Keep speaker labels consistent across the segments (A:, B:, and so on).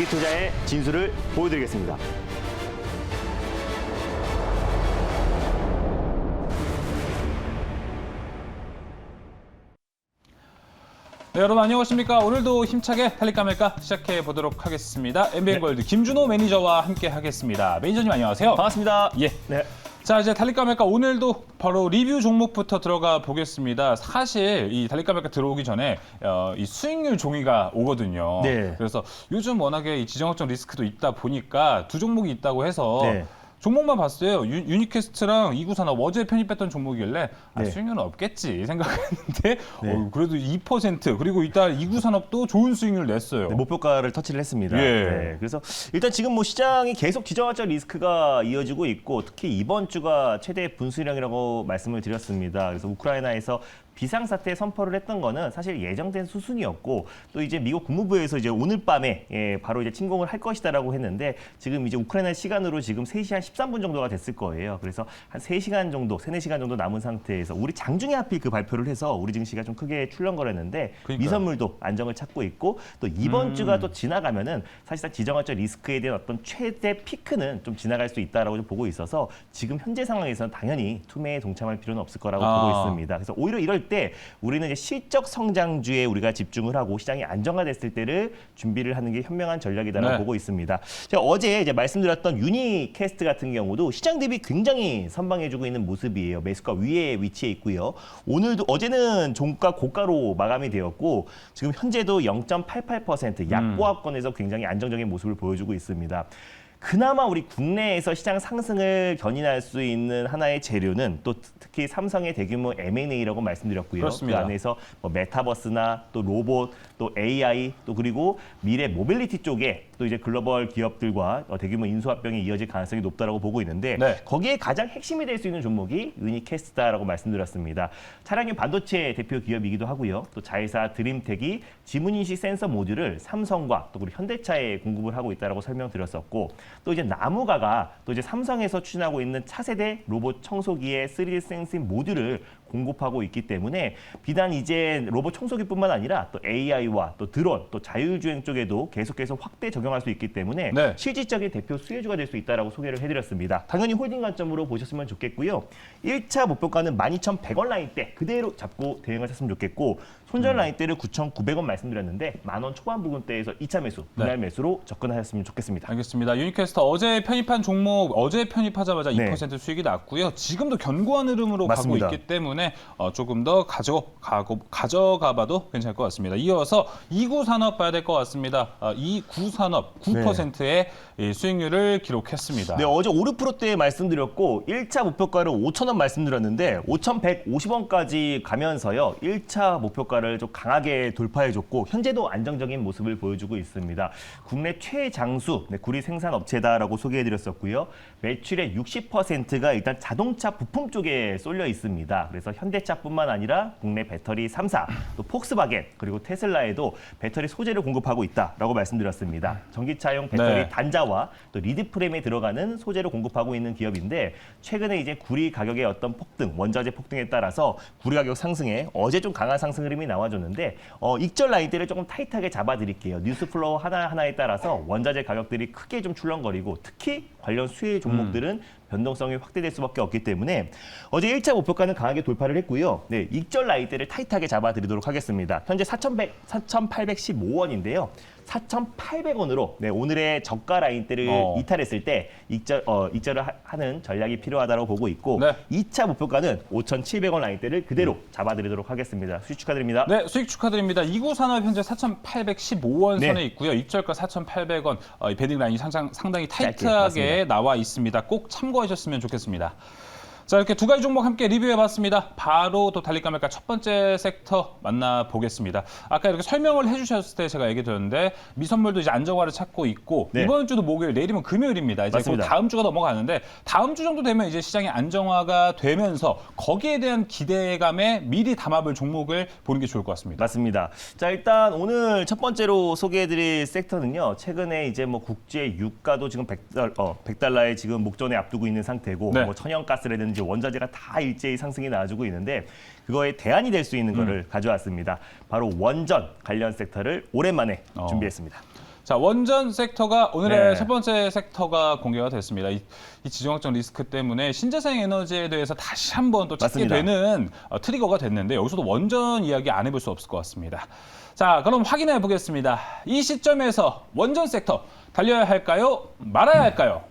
A: 장기투자의 진수를 보여드리겠습니다.
B: 네, 여러분 안녕하십니까. 오늘도 힘차게 탈릴까 말까 시작해 보도록 하겠습니다. MBN골드 김준호 매니저와 함께 하겠습니다. 매니저님 안녕하세요.
A: 반갑습니다.
B: 예.
A: 네.
B: 자, 이제 탈릴까 말까 오늘도 바로 리뷰 종목부터 들어가 보겠습니다. 사실 이 탈릴까 말까 들어오기 전에 이 수익률 종이가 오거든요.
A: 네.
B: 그래서 요즘 워낙에 이 지정학적 리스크도 있다 보니까 두 종목이 있다고 해서
A: 네.
B: 종목만 봤어요. 유니캐스트랑 이구산업 어제 편입했던 종목이길래
A: 네.
B: 수익률은 없겠지 생각했는데
A: 네.
B: 그래도 2% 그리고 이따 이구산업도 좋은 수익률 냈어요.
A: 네, 목표가를 터치를 했습니다.
B: 예.
A: 네, 그래서 일단 지금 뭐 시장이 계속 지정학적 리스크가 이어지고 있고 특히 이번 주가 최대 분수령이라고 말씀을 드렸습니다. 그래서 우크라이나에서 비상사태 선포를 했던 거는 사실 예정된 수순이었고 또 이제 미국 국무부에서 이제 오늘 밤에 바로 이제 침공을 할 것이다라고 했는데 지금 이제 우크라이나 시간으로 지금 3시 한 13분 정도가 됐을 거예요. 그래서 한 3시간 정도, 3-4시간 정도 남은 상태에서 우리 장중에 하필 그 발표를 해서 우리 증시가 좀 크게 출렁거렸는데
B: 그러니까요.
A: 미선물도 안정을 찾고 있고 또 이번 주가 또 지나가면은 사실상 지정학적 리스크에 대한 어떤 최대 피크는 좀 지나갈 수 있다라고 좀 보고 있어서 지금 현재 상황에서는 당연히 투매에 동참할 필요는 없을 거라고 보고 있습니다. 그래서 오히려 이럴 때 우리는 이제 실적 성장주에 우리가 집중을 하고 시장이 안정화됐을 때를 준비를 하는 게 현명한 전략이다라고
B: 네.
A: 보고 있습니다. 제가 어제 이제 말씀드렸던 유니캐스트 같은 경우도 시장 대비 굉장히 선방해주고 있는 모습이에요. 매수가 위에 위치해 있고요. 오늘도 어제는 종가 고가로 마감이 되었고 지금 현재도 0.88% 약보합권에서 굉장히 안정적인 모습을 보여주고 있습니다. 그나마 우리 국내에서 시장 상승을 견인할 수 있는 하나의 재료는 또 특히 삼성의 대규모 M&A라고 말씀드렸고요.
B: 그렇습니다.
A: 그 안에서 뭐 메타버스나 또 로봇, 또 AI, 또 그리고 미래 모빌리티 쪽에 또 이제 글로벌 기업들과 대규모 인수합병이 이어질 가능성이 높다라고 보고 있는데
B: 네.
A: 거기에 가장 핵심이 될 수 있는 종목이 유니캐스트다라고 말씀드렸습니다. 차량용 반도체 대표 기업이기도 하고요. 또 자회사 드림텍이 지문인식 센서 모듈을 삼성과 또 그리고 현대차에 공급을 하고 있다라고 설명드렸었고 또 이제 나무가가 또 이제 삼성에서 추진하고 있는 차세대 로봇 청소기의 3D 센싱 모듈을 공급하고 있기 때문에 비단 이제 로봇 청소기뿐만 아니라 또 AI와 또 드론, 또 자율주행 쪽에도 계속해서 확대 적용할 수 있기 때문에
B: 네.
A: 실질적인 대표 수혜주가 될 수 있다라고 소개를 해드렸습니다. 당연히 홀딩 관점으로 보셨으면 좋겠고요. 1차 목표가는 12,100원 라인대 그대로 잡고 대응을 했으면 좋겠고 손절 라인대를 9,900원 말씀드렸는데 10,000원 초반 부근대에서 2차 매수, 분할 매수로 접근하셨으면 좋겠습니다.
B: 알겠습니다. 유니캐스트 어제 편입한 종목 어제 편입하자마자
A: 네.
B: 2% 수익이 났고요. 지금도 견고한 흐름으로
A: 맞습니다.
B: 가고 있기 때문에 조금 더 가져가봐도 괜찮을 것 같습니다. 이어서 이구산업 봐야 될 것 같습니다. 이구산업 9%의 수익률을 기록했습니다.
A: 네, 어제 5%대 말씀드렸고 1차 목표가를 5,000원 말씀드렸는데 5,150원까지 가면서요. 1차 목표가를 좀 강하게 돌파해줬고 현재도 안정적인 모습을 보여주고 있습니다. 국내 최장수 구리 생산업체다라고 소개해드렸었고요. 매출의 60%가 일단 자동차 부품 쪽에 쏠려 있습니다. 그래서 현대차뿐만 아니라 국내 배터리 3사, 또 폭스바겐 그리고 테슬라에도 배터리 소재를 공급하고 있다라고 말씀드렸습니다. 전기차용 배터리
B: 네.
A: 단자와 또 리드 프레임에 들어가는 소재를 공급하고 있는 기업인데 최근에 이제 구리 가격의 어떤 폭등, 원자재 폭등에 따라서 구리 가격 상승에 어제 좀 강한 상승 흐름이 나와줬는데 익절 라인대를 조금 타이트하게 잡아드릴게요. 뉴스 플로우 하나하나에 따라서 원자재 가격들이 크게 좀 출렁거리고 특히 관련 수혜 종목들은 변동성이 확대될 수밖에 없기 때문에 어제 1차 목표가는 강하게 돌파를 했고요. 네, 익절 라인대를 타이트하게 잡아드리도록 하겠습니다. 현재 4,815원인데요. 4,800원으로 네, 오늘의 저가 라인대를 이탈했을 때 익절을 하는 전략이 필요하다고 보고 있고
B: 네.
A: 2차 목표가는 5,700원 라인대를 그대로 잡아드리도록 하겠습니다. 수익 축하드립니다.
B: 네, 수익 축하드립니다. 이구산업 현재 4,815원
A: 네.
B: 선에 있고요. 입절가 4,800원, 베딩 라인이 상당히
A: 짧게,
B: 타이트하게
A: 맞습니다.
B: 나와 있습니다. 꼭 참고하셨으면 좋겠습니다. 자, 이렇게 두 가지 종목 함께 리뷰해봤습니다. 바로 또 달릴까 말까 첫 번째 섹터 만나보겠습니다. 아까 이렇게 설명을 해주셨을 때 제가 얘기 드렸는데 미선물도 이제 안정화를 찾고 있고
A: 네.
B: 이번 주도 목요일, 내일이면 금요일입니다. 이제 곧
A: 맞습니다.
B: 다음 주가 넘어가는데 다음 주 정도 되면 이제 시장이 안정화가 되면서 거기에 대한 기대감에 미리 담아볼 종목을 보는 게 좋을 것 같습니다.
A: 맞습니다. 자, 일단 오늘 첫 번째로 소개해드릴 섹터는요. 최근에 이제 뭐 국제 유가도 지금 100달러에 지금 목전에 앞두고 있는 상태고
B: 네.
A: 뭐 천연가스라든지 원자재가 다 일제히 상승이 나와주고 있는데 그거에 대안이 될 수 있는 거를 가져왔습니다. 바로 원전 관련 섹터를 오랜만에 준비했습니다.
B: 자, 원전 섹터가 오늘의
A: 네.
B: 첫 번째 섹터가 공개가 됐습니다. 이 지정학적 리스크 때문에 신재생 에너지에 대해서 다시 한번 또 찾게
A: 맞습니다.
B: 되는 트리거가 됐는데 여기서도 원전 이야기 안 해볼 수 없을 것 같습니다. 자, 그럼 확인해 보겠습니다. 이 시점에서 원전 섹터 달려야 할까요? 말아야 할까요?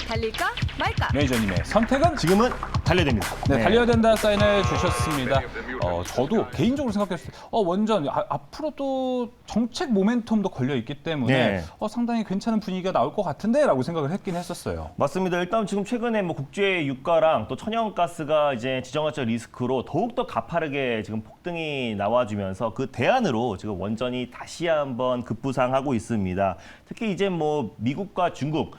C: 달릴까 말까?
B: 매니저님의 선택은?
A: 지금은 달려야 됩니다.
B: 네, 달려야 된다 사인을 주셨습니다. 저도 개인적으로 생각했을 때 원전 앞으로 또 정책 모멘텀도 걸려 있기 때문에
A: 네.
B: 상당히 괜찮은 분위기가 나올 것 같은데라고 생각을 했긴 했었어요.
A: 맞습니다. 일단 지금 최근에 뭐 국제 유가랑 또 천연가스가 이제 지정학적 리스크로 더욱더 가파르게 지금 폭등이 나와주면서 그 대안으로 지금 원전이 다시 한번 급부상하고 있습니다. 특히 이제 뭐 미국과 중국,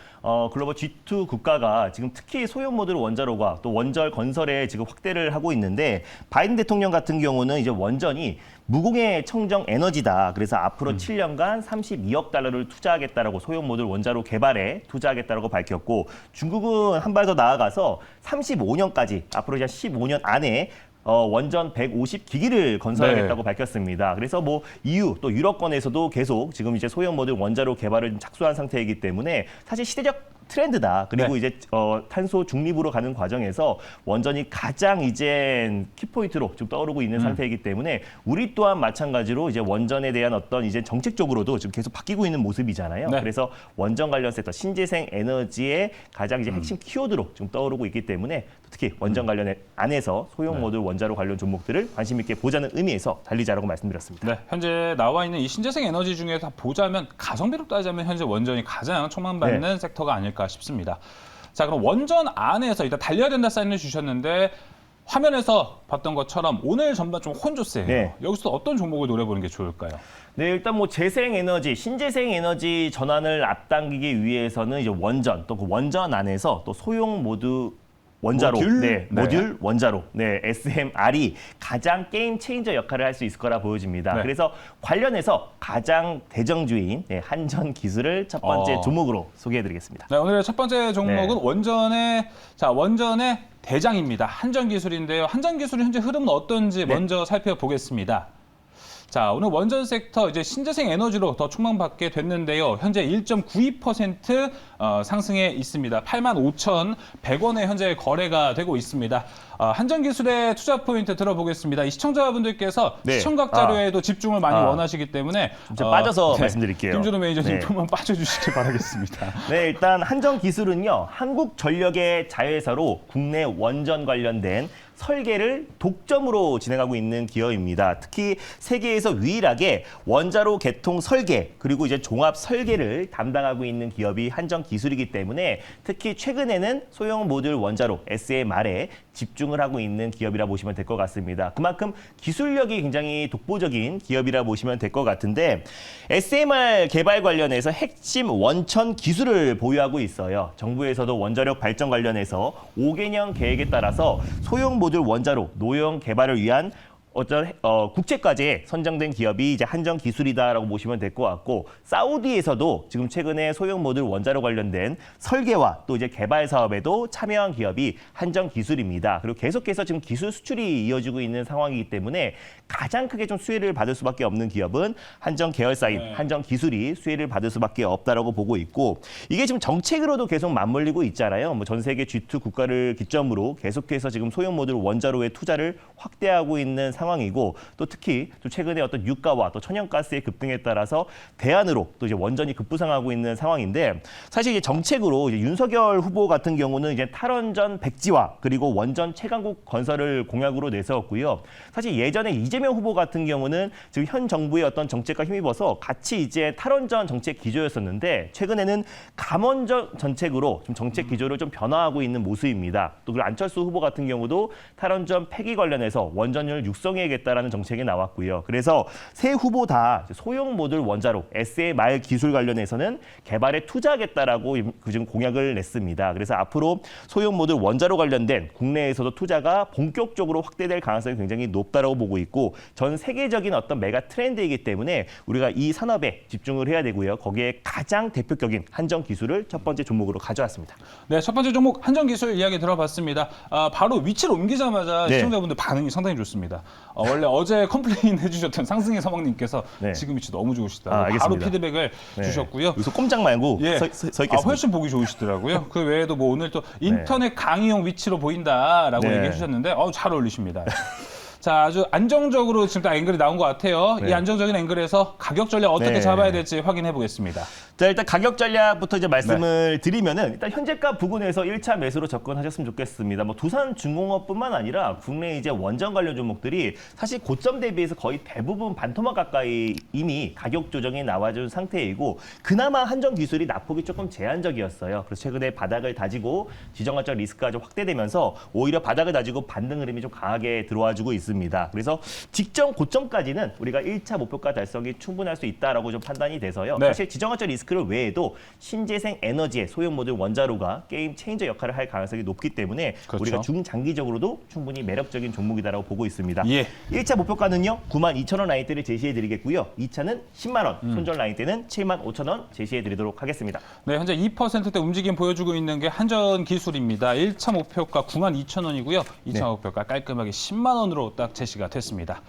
A: 글로벌 G2 국가가 지금 특히 소형 모듈 원자로가 또 원전 건설에 지금 확대를 하고 있는데 바이든 대통령 같은 경우는 이제 원전이 무공해 청정 에너지다. 그래서 앞으로 7년간 32억 달러를 투자하겠다라고 소형 모듈 원자로 개발에 투자하겠다라고 밝혔고 중국은 한 발 더 나아가서 35년까지 앞으로 이제 15년 안에 원전 150기기를 건설하겠다고 밝혔습니다. 그래서 뭐 EU 또 유럽권에서도 계속 지금 이제 소형 모듈 원자로 개발을 착수한 상태이기 때문에 사실 시대적 트렌드다. 그리고
B: 네.
A: 이제 탄소 중립으로 가는 과정에서 원전이 가장 이제 키포인트로 지금 떠오르고 있는 상태이기 때문에 우리 또한 마찬가지로 이제 원전에 대한 어떤 이제 정책적으로도 지금 계속 바뀌고 있는 모습이잖아요.
B: 네.
A: 그래서 원전 관련 섹터 신재생 에너지의 가장 이제 핵심 키워드로 지금 떠오르고 있기 때문에 특히 원전 관련 안에서 소형 모듈 원자로 관련 종목들을 관심 있게 보자는 의미에서 달리자라고 말씀드렸습니다.
B: 네, 현재 나와 있는 이 신재생 에너지 중에서 보자면 가성비로 따지자면 현재 원전이 가장 촉망받는 섹터가 아닐까 싶습니다. 자, 그럼 원전 안에서 일단 달려야 된다 사인을 주셨는데 화면에서 봤던 것처럼 오늘 전반 좀 혼조세예요.
A: 네.
B: 여기서 어떤 종목을 노려보는 게 좋을까요?
A: 네, 일단 뭐 재생 에너지, 신재생 에너지 전환을 앞당기기 위해서는 이제 원전, 또 그 원전 안에서 또 소형 모듈 원자로,
B: 모듈?
A: 네,
B: 네.
A: 모듈 원자로, 네, SMR이 가장 게임 체인저 역할을 할 수 있을 거라 보여집니다.
B: 네.
A: 그래서 관련해서 가장 대정주인 한전 기술을 첫 번째 종목으로 소개해드리겠습니다.
B: 네, 오늘의 첫 번째 종목은 원전의 대장입니다. 한전기술인데요. 한전기술의 현재 흐름은 어떤지 먼저 살펴보겠습니다. 자, 오늘 원전 섹터 이제 신재생 에너지로 더 촉망받게 됐는데요. 현재 1.92% 상승해 있습니다. 85,100원에 현재 거래가 되고 있습니다. 한전기술의 투자 포인트 들어보겠습니다. 이 시청자분들께서
A: 네.
B: 시청각 자료에도 집중을 많이 원하시기 때문에
A: 좀 빠져서 말씀드릴게요.
B: 김준호 매니저님
A: 네.
B: 좀만 빠져주시길 바라겠습니다.
A: 네, 일단 한전기술은요, 한국전력의 자회사로 국내 원전 관련된 설계를 독점으로 진행하고 있는 기업입니다. 특히 세계에서 유일하게 원자로 개통 설계 그리고 이제 종합 설계를 담당하고 있는 기업이 한전기술이기 때문에 특히 최근에는 소형 모듈 원자로 SMR에 집중을 하고 있는 기업이라 보시면 될 것 같습니다. 그만큼 기술력이 굉장히 독보적인 기업이라 보시면 될 것 같은데 SMR 개발 관련해서 핵심 원천 기술을 보유하고 있어요. 정부에서도 원자력 발전 관련해서 5개년 계획에 따라서 소형 모듈 원자로 노형 개발을 위한 어떤 국제과제에 선정된 기업이 이제 한전기술이다라고 보시면 될 것 같고 사우디에서도 지금 최근에 소형 모듈 원자로 관련된 설계와 또 이제 개발 사업에도 참여한 기업이 한전기술입니다. 그리고 계속해서 지금 기술 수출이 이어지고 있는 상황이기 때문에 가장 크게 좀 수혜를 받을 수밖에 없는 기업은 한전 계열사인 한전기술이 수혜를 받을 수밖에 없다라고 보고 있고 이게 지금 정책으로도 계속 맞물리고 있잖아요. 뭐 전 세계 G2 국가를 기점으로 계속해서 지금 소형 모듈 원자로의 투자를 확대하고 있는 상황이고 또 특히 또 최근에 어떤 유가와 또 천연가스의 급등에 따라서 대안으로 또 이제 원전이 급부상하고 있는 상황인데 사실 이제 정책으로 이제 윤석열 후보 같은 경우는 이제 탈원전 백지화 그리고 원전 채광국 건설을 공약으로 내세웠고요. 사실 예전에 이재명 후보 같은 경우는 지금 현 정부의 어떤 정책과 힘입어서 같이 이제 탈원전 정책 기조였었는데 최근에는 감원전 정책으로 좀 정책 기조를 좀 변화하고 있는 모습입니다. 또 그리고 안철수 후보 같은 경우도 탈원전 폐기 관련해서 원전을 육성해야겠다라는 정책이 나왔고요. 그래서 세 후보 다 소형 모듈 원자로 SMR 기술 관련해서는 개발에 투자하겠다라고 지금 공약을 냈습니다. 그래서 앞으로 소형 모듈 원자로 관련된 국내에서도 투자가 본격적으로 확대될 가능성이 굉장히 높다라고 보고 있고 전 세계적인 어떤 메가 트렌드이기 때문에 우리가 이 산업에 집중을 해야 되고요. 거기에 가장 대표적인 한전기술을 첫 번째 종목으로 가져왔습니다.
B: 네, 첫 번째 종목 한전기술 이야기 들어봤습니다. 바로 위치를 옮기자마자
A: 네.
B: 시청자분들 반응이 상당히 좋습니다. 원래 어제 컴플레인 해주셨던 상승의 서방님께서
A: 네.
B: 지금 위치 너무 좋으시다고
A: 알겠습니다.
B: 바로 피드백을 주셨고요.
A: 여기서 꼼짝 말고
B: 예.
A: 서 있겠습니다.
B: 훨씬 보기 좋으시더라고요. 그 외에도 뭐 오늘 또 인터넷 강의용 위치로 보인다라고
A: 네.
B: 얘기해 주셨는데 잘 어울리십니다. 자, 아주 안정적으로 지금 딱 앵글이 나온 것 같아요. 이
A: 네.
B: 안정적인 앵글에서 가격 전략 어떻게
A: 네.
B: 잡아야 될지 확인해 보겠습니다.
A: 자, 일단 가격 전략부터 이제 말씀을 드리면은 일단 현재가 부근에서 1차 매수로 접근하셨으면 좋겠습니다. 뭐 두산중공업뿐만 아니라 국내 이제 원전 관련 종목들이 사실 고점 대비해서 거의 대부분 반토막 가까이 이미 가격 조정이 나와준 상태이고 그나마 한정 기술이 낙폭이 조금 제한적이었어요. 그래서 최근에 바닥을 다지고 지정학적 리스크가 좀 확대되면서 오히려 바닥을 다지고 반등 흐름이 좀 강하게 들어와주고 있습니다. 그래서 직전 고점까지는 우리가 1차 목표가 달성이 충분할 수 있다라고 좀 판단이 돼서요.
B: 네.
A: 사실 지정학적 리스크를 외에도 신재생 에너지의 소형 모듈 원자로가 게임 체인저 역할을 할 가능성이 높기 때문에
B: 그렇죠.
A: 우리가 중장기적으로도 충분히 매력적인 종목이다라고 보고 있습니다.
B: 예.
A: 1차 목표가는요. 92,000원 라인대를 제시해 드리겠고요. 2차는 10만 원, 손절 라인대는 75,000원 제시해 드리도록 하겠습니다.
B: 네, 현재 2%대 움직임 보여주고 있는 게 한전 기술입니다. 1차 목표가 92,000원이고요. 2차
A: 네.
B: 목표가 깔끔하게 10만 원으로 딱 제시가 됐습니다.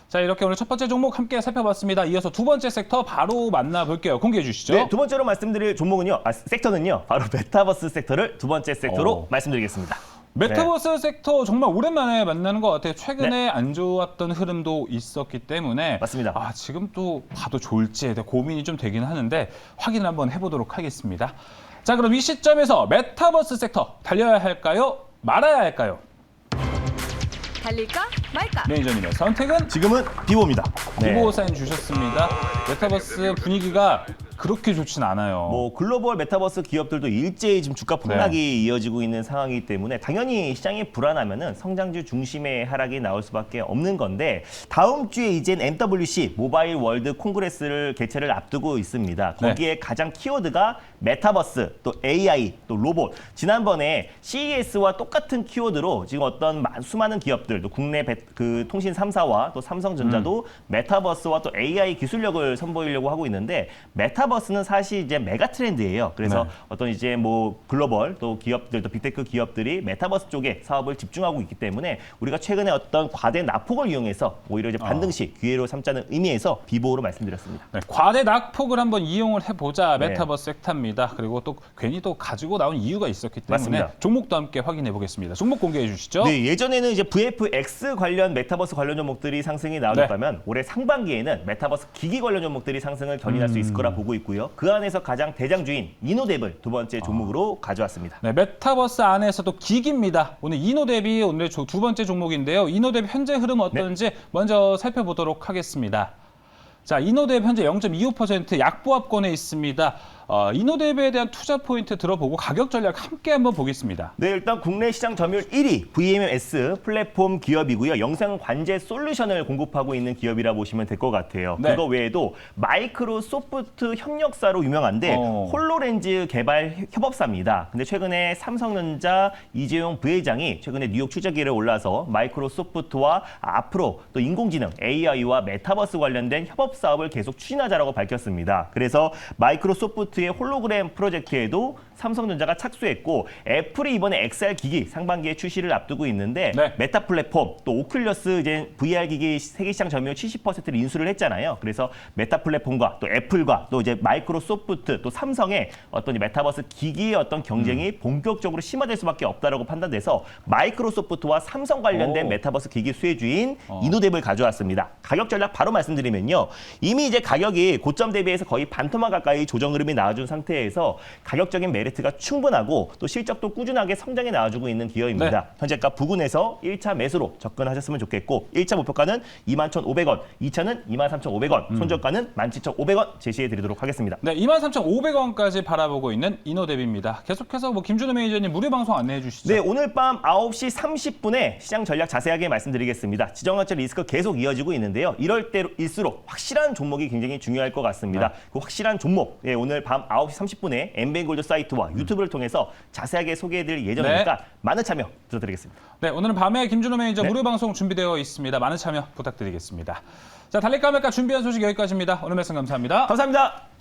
B: 자, 이렇게 오늘 첫 번째 종목 함께 살펴봤습니다. 이어서 두 번째 섹터 바로 만나볼게요. 공개해 주시죠.
A: 네, 두 번째로 말씀드릴 종목은요. 섹터는요. 바로 메타버스 섹터를 두 번째 섹터로 말씀드리겠습니다.
B: 메타버스 섹터 정말 오랜만에 만나는 것 같아요. 최근에 안 좋았던 흐름도 있었기 때문에
A: 맞습니다.
B: 지금 또 봐도 좋을지에 대해 고민이 좀 되긴 하는데 확인을 한번 해보도록 하겠습니다. 자, 그럼 이 시점에서 메타버스 섹터 달려야 할까요? 말아야 할까요?
C: 달릴까 말까?
B: 매니저님의 선택은
A: 지금은 비보입니다.
B: 비보 사인 주셨습니다. 메타버스 분위기가 그렇게 좋진 않아요.
A: 뭐 글로벌 메타버스 기업들도 일제히 지금 주가 폭락이 이어지고 있는 상황이기 때문에 당연히 시장이 불안하면은 성장주 중심의 하락이 나올 수밖에 없는 건데 다음 주에 이젠 MWC 모바일 월드 콩그레스를 개최를 앞두고 있습니다. 거기에 가장 키워드가 메타버스, 또 AI, 또 로봇. 지난번에 CES와 똑같은 키워드로 지금 어떤 수많은 기업들, 또 국내 그 통신 3사와 또 삼성전자도 메타버스와 또 AI 기술력을 선보이려고 하고 있는데 메타버스는 사실 이제 메가 트렌드예요. 그래서 어떤 이제 뭐 글로벌 또 기업들 또 빅테크 기업들이 메타버스 쪽에 사업을 집중하고 있기 때문에 우리가 최근에 어떤 과대 낙폭을 이용해서 오히려 이제 반등시 기회로 삼자는 의미에서 비보로 말씀드렸습니다.
B: 네, 과대 낙폭을 한번 이용을 해보자 메타버스 섹터입니다. 그리고 또 괜히 또 가지고 나온 이유가 있었기 때문에
A: 맞습니다.
B: 종목도 함께 확인해 보겠습니다. 종목 공개해 주시죠.
A: 네, 예전에는 이제 VFX 관련 메타버스 관련 종목들이 상승이 나오셨다면 올해 상반기에는 메타버스 기기 관련 종목들이 상승을 견인할 수 있을 거라 보고 있고요. 그 안에서 가장 대장주인 이노뎁을 두 번째 종목으로 가져왔습니다.
B: 네, 메타버스 안에서도 기기입니다. 오늘 이노뎁이 오늘의 두 번째 종목인데요. 이노뎁 현재 흐름 어떤지 먼저 살펴보도록 하겠습니다. 자, 이노뎁 현재 0.25% 약보합권에 있습니다. 이노뎁에 대한 투자 포인트 들어보고 가격 전략 함께 한번 보겠습니다.
A: 네, 일단 국내 시장 점유율 1위 VMS 플랫폼 기업이고요. 영상 관제 솔루션을 공급하고 있는 기업이라 보시면 될 것 같아요.
B: 네.
A: 그거 외에도 마이크로소프트 협력사로 유명한데 홀로렌즈 개발 협업사입니다. 근데 최근에 삼성전자 이재용 부회장이 최근에 뉴욕 취재기를 올라서 마이크로소프트와 앞으로 또 인공지능 AI와 메타버스 관련된 협업 사업을 계속 추진하자라고 밝혔습니다. 그래서 마이크로소프트의 홀로그램 프로젝트에도 삼성전자가 착수했고 애플이 이번에 XR 기기 상반기에 출시를 앞두고 있는데 메타 플랫폼 또 오큘러스 이제 VR 기기 세계 시장 점유율 70%를 인수를 했잖아요. 그래서 메타 플랫폼과 또 애플과 또 이제 마이크로소프트 또 삼성의 어떤 메타버스 기기의 어떤 경쟁이 본격적으로 심화될 수밖에 없다라고 판단돼서 마이크로소프트와 삼성 관련된 메타버스 기기 수혜주인 이노뎁을 가져왔습니다. 가격 전략 바로 말씀드리면요. 이미 이제 가격이 고점 대비해서 거의 반토막 가까이 조정 흐름이 나와준 상태에서 가격적인 메리트가 충분하고 또 실적도 꾸준하게 성장해 나와주고 있는 기업입니다. 현재가 부근에서 1차 매수로 접근하셨으면 좋겠고 1차 목표가는 21,500원, 2차는 23,500원, 손절가는 17,500원 제시해 드리도록 하겠습니다.
B: 네, 23,500원까지 바라보고 있는 이노뎁입니다. 계속해서 뭐 김준호 매니저님 무료 방송 안내해 주시죠.
A: 네, 오늘 밤 9시 30분에 시장 전략 자세하게 말씀드리겠습니다. 지정학적 리스크 계속 이어지고 있는데요. 이럴 때일수록 확실한 종목이 굉장히 중요할 것 같습니다. 그 확실한 종목, 오늘 밤 9시 30분에 엠뱅골드 사이트와 유튜브를 통해서 자세하게 소개해드릴 예정이니까 많은 참여 부탁드리겠습니다.
B: 네, 오늘은 밤에 김준호 매니저 무료 방송 준비되어 있습니다. 많은 참여 부탁드리겠습니다. 자, 달릴까 말까 준비한 소식 여기까지입니다. 오늘 말씀 감사합니다.
A: 감사합니다.